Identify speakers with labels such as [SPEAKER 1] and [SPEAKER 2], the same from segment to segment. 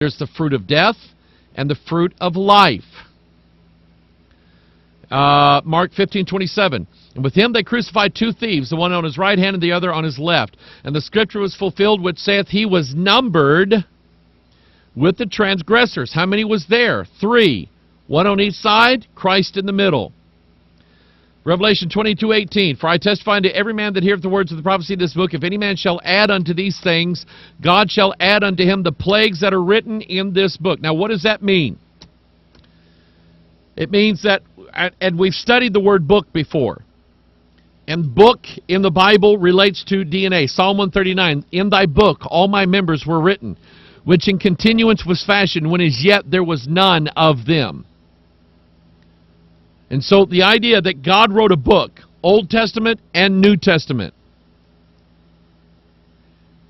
[SPEAKER 1] There's the fruit of death and the fruit of life. Mark 15:27. And with him they crucified two thieves, the one on his right hand and the other on his left. And the scripture was fulfilled which saith, he was numbered with the transgressors. How many was there? 3. One on each side, Christ in the middle. Revelation 22:18. For I testify unto every man that heareth the words of the prophecy of this book, if any man shall add unto these things, God shall add unto him the plagues that are written in this book. Now what does that mean? It means that, and we've studied the word book before, and book in the Bible relates to DNA. Psalm 139, in thy book all my members were written, which in continuance was fashioned, when as yet there was none of them. And so the idea that God wrote a book, Old Testament and New Testament,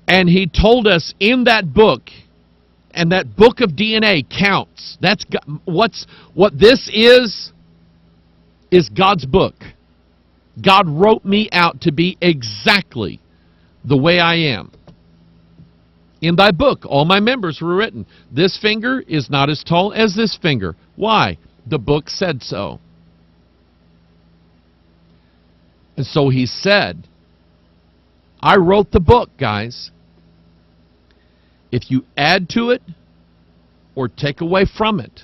[SPEAKER 1] and he told us in that book, and that book of DNA counts. That's what this is God's book. God wrote me out to be exactly the way I am. In thy book, all my members were written. This finger is not as tall as this finger. Why? The book said so. And so he said, I wrote the book, guys. If you add to it or take away from it,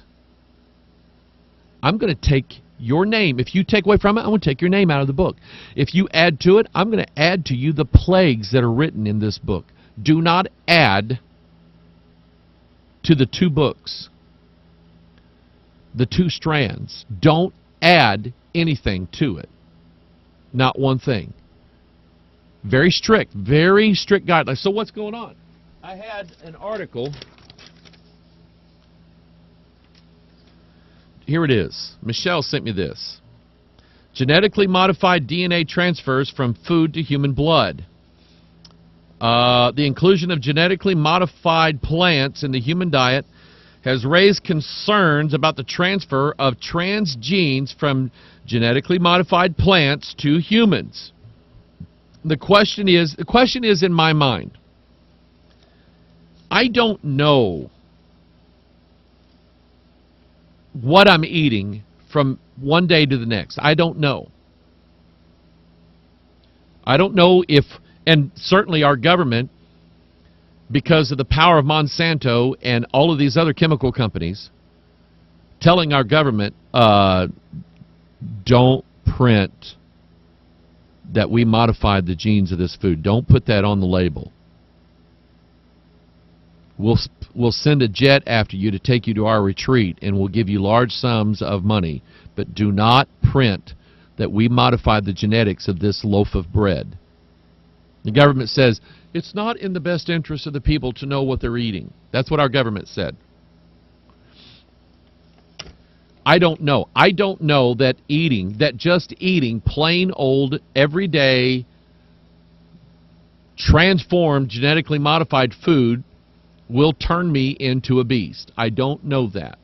[SPEAKER 1] I'm going to take your name. If you take away from it, I'm going to take your name out of the book. If you add to it, I'm going to add to you the plagues that are written in this book. Do not add to the two books, the two strands. Don't add anything to it. Not one thing. Very strict guidelines. So what's going on? I had an article. Here it is. Michelle sent me this. Genetically modified DNA transfers from food to human blood. The inclusion of genetically modified plants in the human diet has raised concerns about the transfer of trans genes from genetically modified plants to humans. The question is in my mind, I don't know what I'm eating from one day to the next. I don't know. I don't know if, and certainly our government, because of the power of Monsanto and all of these other chemical companies, telling our government, don't print that we modified the genes of this food. Don't put that on the label. We'll send a jet after you to take you to our retreat, and we'll give you large sums of money. But do not print that we modified the genetics of this loaf of bread. The government says, it's not in the best interest of the people to know what they're eating. That's what our government said. I don't know. I don't know that just eating plain old, everyday, transformed, genetically modified food will turn me into a beast. I don't know that.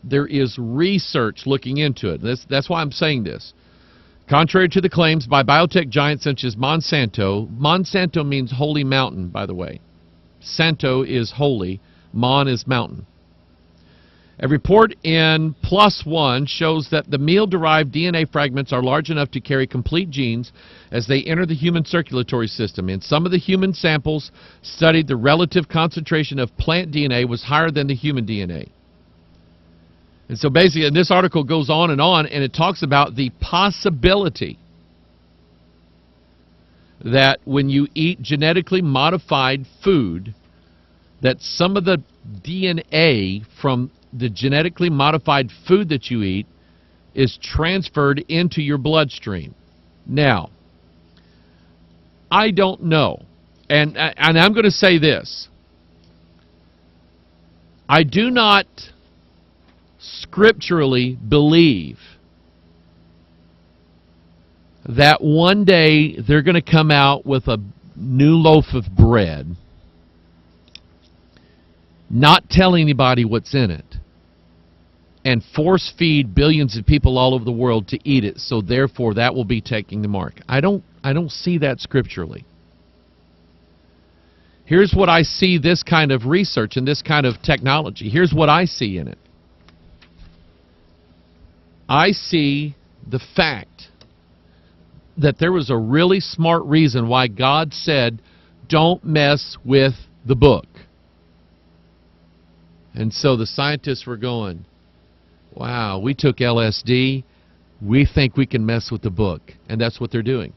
[SPEAKER 1] There is research looking into it. That's why I'm saying this. Contrary to the claims by biotech giants such as Monsanto, Monsanto means holy mountain, by the way. Santo is holy, Mon is mountain. A report in PLOS ONE shows that the meal-derived DNA fragments are large enough to carry complete genes as they enter the human circulatory system. In some of the human samples studied, the relative concentration of plant DNA was higher than the human DNA. And so basically, and this article goes on, and it talks about the possibility that when you eat genetically modified food, that some of the DNA from the genetically modified food that you eat is transferred into your bloodstream. Now, I don't know. And I'm going to say this. I do not scripturally believe that one day they're going to come out with a new loaf of bread, not tell anybody what's in it, and force feed billions of people all over the world to eat it, so therefore that will be taking the mark. I don't see that scripturally. Here's what I see this kind of research and this kind of technology. Here's what I see in it. I see the fact that there was a really smart reason why God said, don't mess with the book. And so the scientists were going, wow, we took LSD, we think we can mess with the book. And that's what they're doing.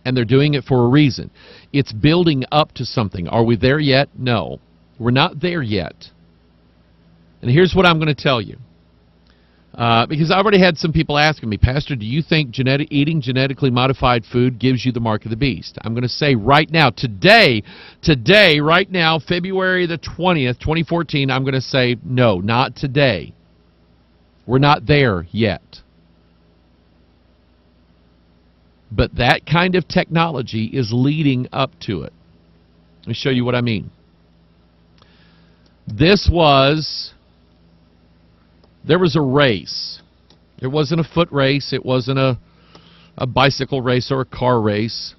[SPEAKER 1] And they're doing it for a reason. It's building up to something. Are we there yet? No. We're not there yet. And here's what I'm going to tell you. Because I've already had some people asking me, Pastor, do you think eating genetically modified food gives you the mark of the beast? I'm going to say right now, today, right now, February the 20th, 2014, I'm going to say no, not today. We're not there yet. But that kind of technology is leading up to it. Let me show you what I mean. There was a race. It wasn't a foot race. It wasn't a bicycle race or a car race.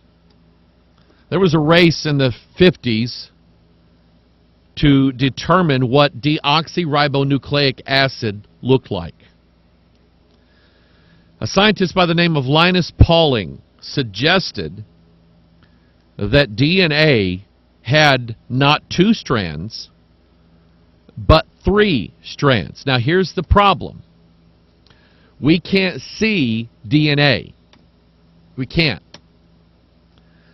[SPEAKER 1] There was a race in the 50s to determine what deoxyribonucleic acid looked like. A scientist by the name of Linus Pauling suggested that DNA had not 2 strands, but 3 strands. Now here's the problem. We can't see DNA. We can't.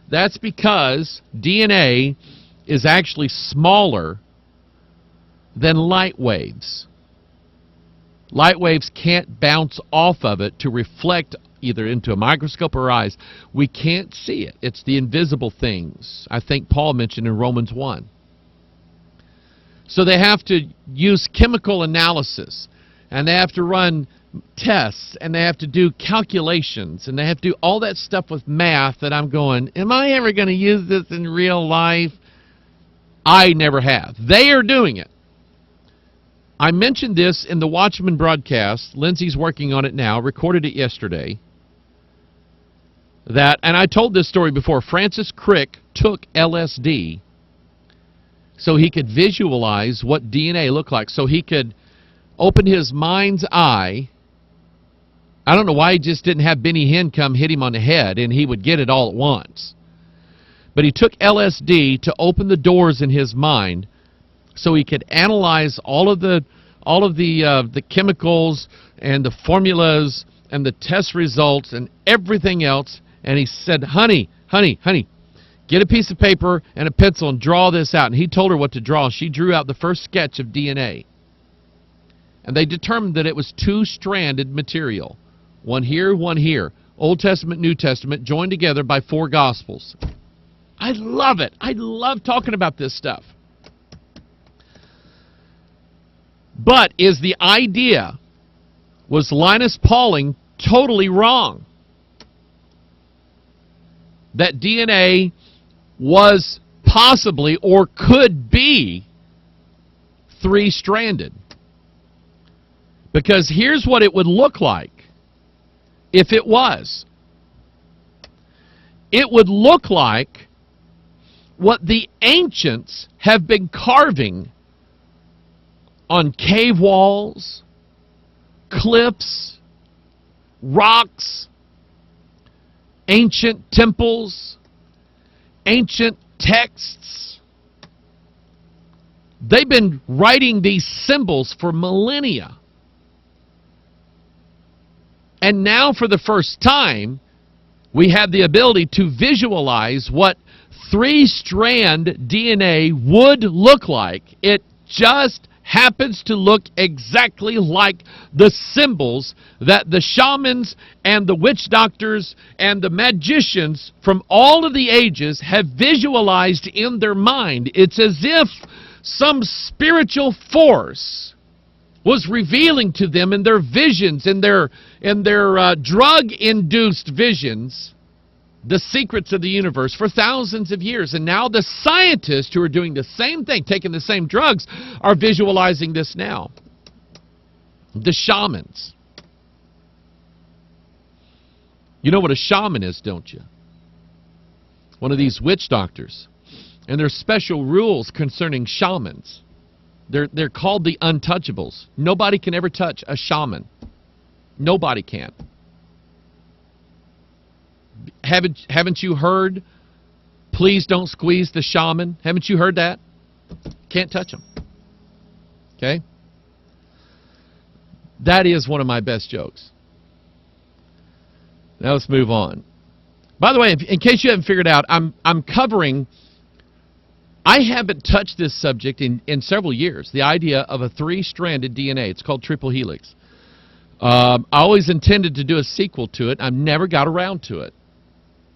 [SPEAKER 1] That's because DNA is actually smaller than light waves. Light waves can't bounce off of it to reflect either into a microscope or our eyes. We can't see it. It's the invisible things, I think Paul mentioned in Romans 1. So they have to use chemical analysis, and they have to run tests, and they have to do calculations, and they have to do all that stuff with math that I'm going, am I ever going to use this in real life? I never have. They are doing it. I mentioned this in the Watchman broadcast. Lindsay's working on it now, recorded it yesterday. And I told this story before. Francis Crick took LSD so he could visualize what DNA looked like, so he could open his mind's eye. I don't know why he just didn't have Benny Hinn come hit him on the head and he would get it all at once. But he took LSD to open the doors in his mind so he could analyze all of the chemicals and the formulas and the test results and everything else. And he said, honey, get a piece of paper and a pencil and draw this out. And he told her what to draw. She drew out the first sketch of DNA. And they determined that it was 2-stranded material. One here, one here. Old Testament, New Testament, joined together by 4 Gospels. I love it. I love talking about this stuff. But is the idea, was Linus Pauling totally wrong? That DNA was possibly or could be 3-stranded. Because here's what it would look like if it was. It would look like what the ancients have been carving on cave walls, cliffs, rocks, ancient temples, ancient texts. They've been writing these symbols for millennia. And now for the first time, we have the ability to visualize what 3-strand DNA would look like. It just happens to look exactly like the symbols that the shamans and the witch doctors and the magicians from all of the ages have visualized in their mind. It's as if some spiritual force was revealing to them in their visions, in their drug-induced visions, the secrets of the universe for thousands of years. And now the scientists who are doing the same thing, taking the same drugs, are visualizing this now. The shamans. You know what a shaman is, don't you? One of these witch doctors. And there's special rules concerning shamans. They're called the untouchables. Nobody can ever touch a shaman. Nobody can. Haven't you heard, please don't squeeze the shaman? Haven't you heard that? Can't touch them. Okay? That is one of my best jokes. Now let's move on. By the way, in case you haven't figured out, I'm covering, I haven't touched this subject in several years, the idea of a 3-stranded DNA. It's called triple helix. I always intended to do a sequel to it. I've never got around to it.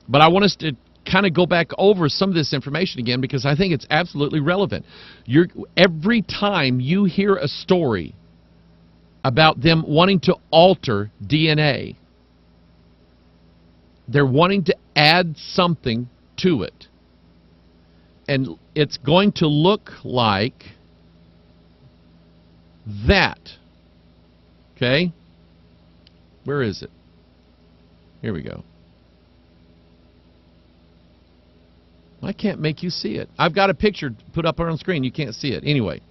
[SPEAKER 1] But I want us to kind of go back over some of this information again because I think it's absolutely relevant. Every time you hear a story about them wanting to alter DNA, they're wanting to add something to it. And it's going to look like that. Okay? Where is it? Here we go. I can't make you see it. I've got a picture put up on the screen. You can't see it. Anyway,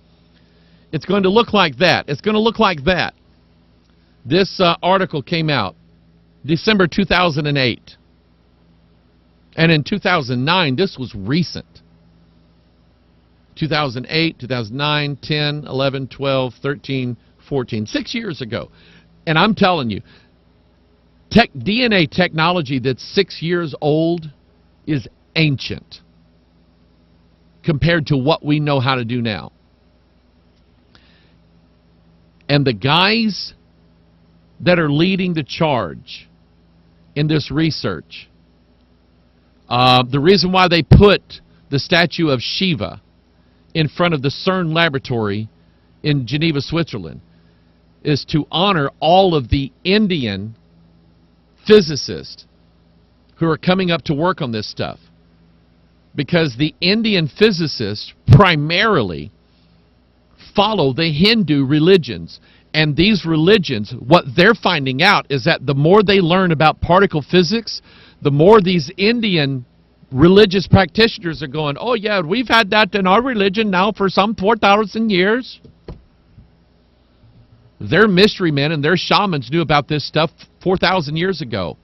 [SPEAKER 1] it's going to look like that. It's going to look like that. This article came out December 2008. And in 2009, this was recent. 2008, 2009, 10, 11, 12, 13, 14. 6 years ago. And I'm telling you, DNA technology that's 6 years old is ancient compared to what we know how to do now. And the guys that are leading the charge in this research, the reason why they put the statue of Shiva in front of the CERN laboratory in Geneva, Switzerland, is to honor all of the Indian physicists who are coming up to work on this stuff. Because the Indian physicists primarily follow the Hindu religions. And these religions, what they're finding out is that the more they learn about particle physics, the more these Indian religious practitioners are going, oh yeah, we've had that in our religion now for some 4,000 years. Their mystery men and their shamans knew about this stuff 4,000 years ago.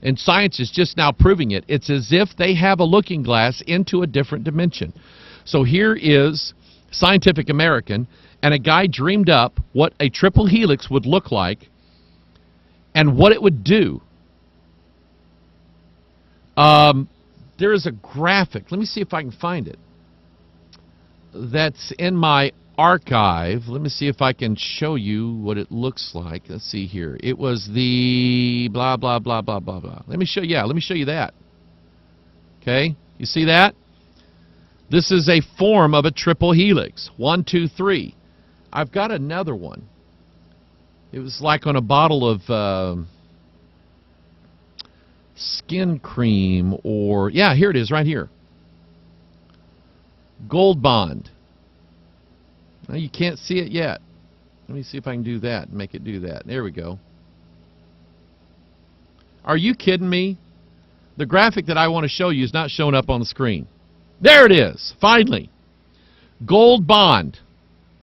[SPEAKER 1] And science is just now proving it. It's as if they have a looking glass into a different dimension. So here is Scientific American, and a guy dreamed up what a triple helix would look like and what it would do. There is a graphic. Let me see if I can find it. That's in my archive. Let me see if I can show you what it looks like. Let's see here. It was the blah, blah, blah, blah, blah, blah. Let me show you that. Okay? You see that? This is a form of a triple helix. 1, 2, 3. I've got another one. It was like on a bottle of skin cream or, yeah, here it is right here. Gold Bond. Now, you can't see it yet. Let me see if I can do that and make it do that. There we go. Are you kidding me? The graphic that I want to show you is not showing up on the screen. There it is, finally. Gold Bond.